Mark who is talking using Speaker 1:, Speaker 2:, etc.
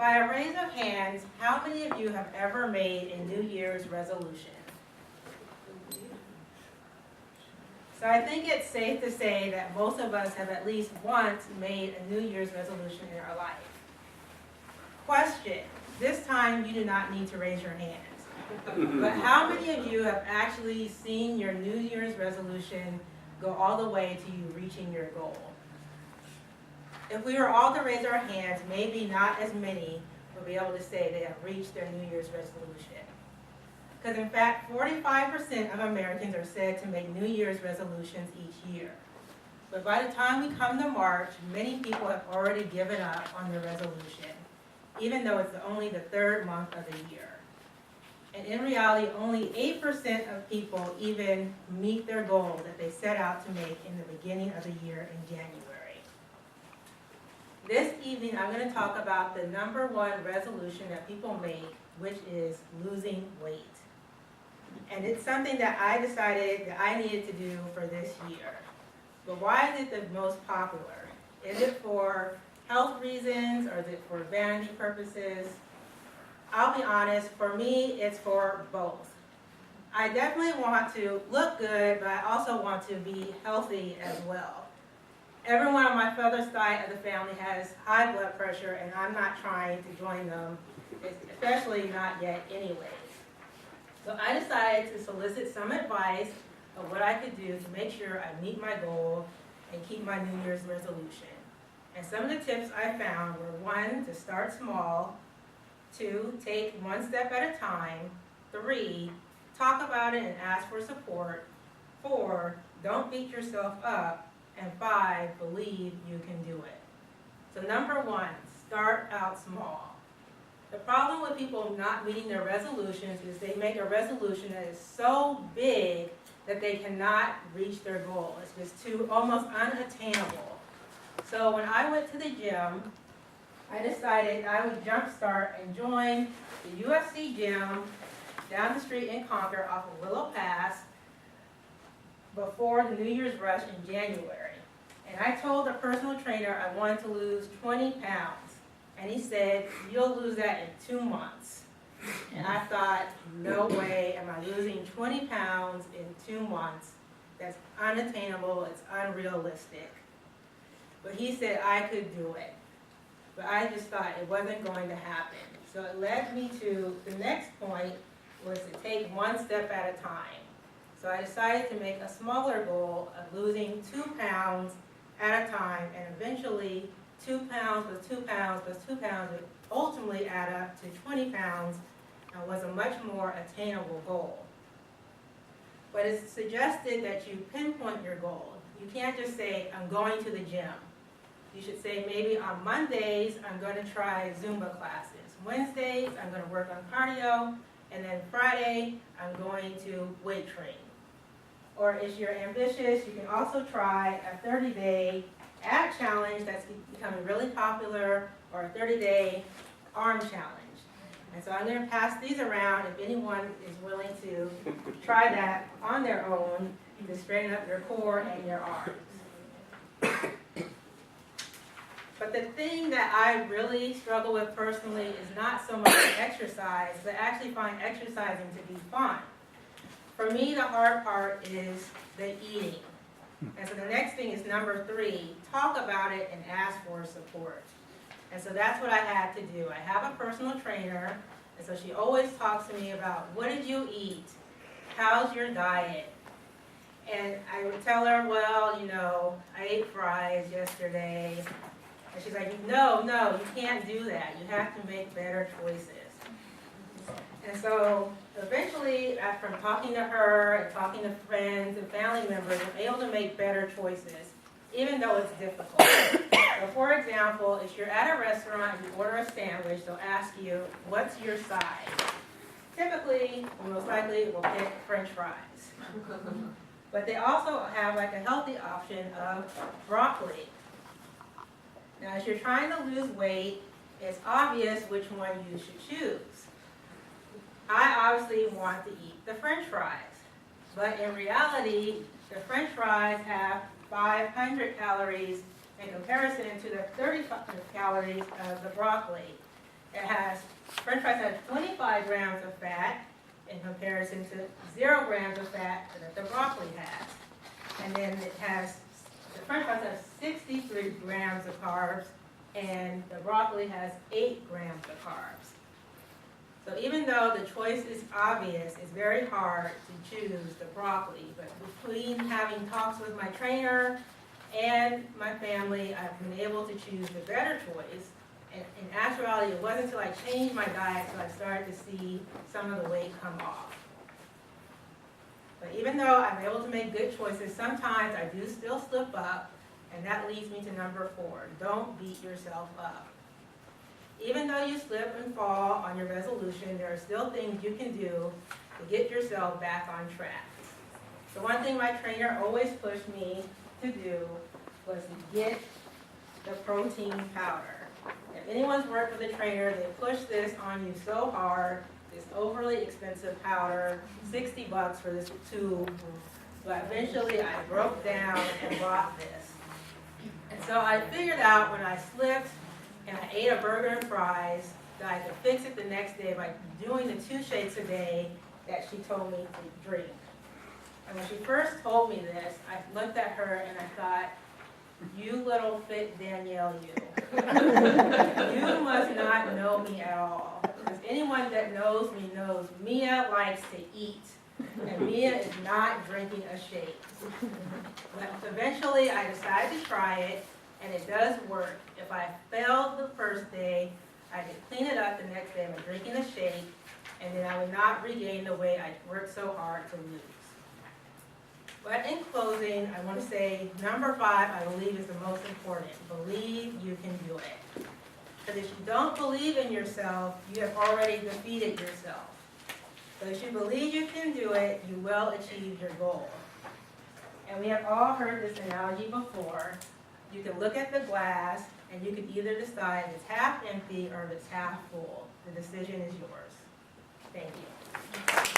Speaker 1: By a raise of hands, how many of you have ever made a New Year's resolution? So I think it's safe to say that most of us have at least once made a New Year's resolution in our life. Question, this time you do not need to raise your hands. But how many of you have actually seen your New Year's resolution go all the way to you reaching your goal? If we were all to raise our hands, maybe not as many will be able to say they have reached their New Year's resolution. Because in fact, 45% of Americans are said to make New Year's resolutions each year. But by the time we come to March, many people have already given up on their resolution, even though it's only the third month of the year. And in reality, only 8% of people even meet their goal that they set out to make in the beginning of the year in January. This evening, I'm going to talk about the number one resolution that people make, which is losing weight. And it's something that I decided that I needed to do for this year. But why is it the most popular? Is it for health reasons or is it for vanity purposes? I'll be honest, for me, it's for both. I definitely want to look good, but I also want to be healthy as well. Everyone on my father's side of the family has high blood pressure, and I'm not trying to join them, especially not yet anyways. So I decided to solicit some advice of what I could do to make sure I meet my goal and keep my New Year's resolution. And some of the tips I found were 1, to start small, 2, take one step at a time, 3, talk about it and ask for support, 4, don't beat yourself up, and 5, believe you can do it. So number 1, start out small. The problem with people not meeting their resolutions is they make a resolution that is so big that they cannot reach their goal. It's just too almost unattainable. So when I went to the gym, I decided I would jumpstart and join the UFC gym down the street in Concord off of Willow Pass before the New Year's rush in January. And I told the personal trainer I wanted to lose 20 pounds. And he said, you'll lose that in 2 months. And I thought, no way am I losing 20 pounds in 2 months. That's unattainable, it's unrealistic. But he said I could do it. But I just thought it wasn't going to happen. So it led me to the next point was to take one step at a time. So I decided to make a smaller goal of losing 2 pounds at a time, and eventually 2 pounds plus 2 pounds plus 2 pounds would ultimately add up to 20 pounds and was a much more attainable goal. But it's suggested that you pinpoint your goal. You can't just say, I'm going to the gym. You should say, maybe on Mondays, I'm going to try Zumba classes. Wednesdays, I'm going to work on cardio. And then Friday, I'm going to weight train. Or if you're ambitious, you can also try a 30-day ab challenge that's becoming really popular, or a 30-day arm challenge. And so I'm going to pass these around if anyone is willing to try that on their own to straighten up your core and your arms. But the thing that I really struggle with personally is not so much exercise, but actually find exercising to be fun. For me, the hard part is the eating. And so the next thing is number 3, talk about it and ask for support. And so that's what I had to do. I have a personal trainer, and so she always talks to me about, what did you eat? How's your diet? And I would tell her, well, you know, I ate fries yesterday. And she's like, no, you can't do that. You have to make better choices. And so eventually, after talking to her and talking to friends and family members, I'm able to make better choices, even though it's difficult. So for example, if you're at a restaurant and you order a sandwich, they'll ask you, what's your side? Typically, most likely, we'll pick French fries. But they also have like a healthy option of broccoli. Now, as you're trying to lose weight, it's obvious which one you should choose. I obviously want to eat the French fries, but in reality, the French fries have 500 calories in comparison to the 35 calories of the broccoli. It has, French fries have 25 grams of fat in comparison to 0 grams of fat that the broccoli has. And then it has, the French fries have 63 grams of carbs, and the broccoli has 8 grams of carbs. So even though the choice is obvious, it's very hard to choose the broccoli. But between having talks with my trainer and my family, I've been able to choose the better choice. And in actuality, it wasn't until I changed my diet until I started to see some of the weight come off. But even though I'm able to make good choices, sometimes I do still slip up, and that leads me to number 4. Don't beat yourself up. Even though you slip and fall on your resolution, there are still things you can do to get yourself back on track. The one thing my trainer always pushed me to do was to get the protein powder. If anyone's worked with a trainer, they push this on you so hard, this overly expensive powder, $60 for this tube, but eventually I broke down and bought this. And so I figured out when I slipped and I ate a burger and fries that I could fix it the next day by doing the 2 shakes a day that she told me to drink. And when she first told me this, I looked at her and I thought, you little fit Danielle, you. You must not know me at all. Because anyone that knows me knows Mia likes to eat. And Mia is not drinking a shake. But eventually I decided to try it, and it does work. If I failed the first day, I could clean it up the next day by drinking a shake, and then I would not regain the weight I worked so hard to lose. But in closing, I want to say number 5, I believe, is the most important. Believe you can do it. Because if you don't believe in yourself, you have already defeated yourself. So if you believe you can do it, you will achieve your goal. And we have all heard this analogy before. You can look at the glass, and you can either decide if it's half empty or if it's half full. The decision is yours. Thank you.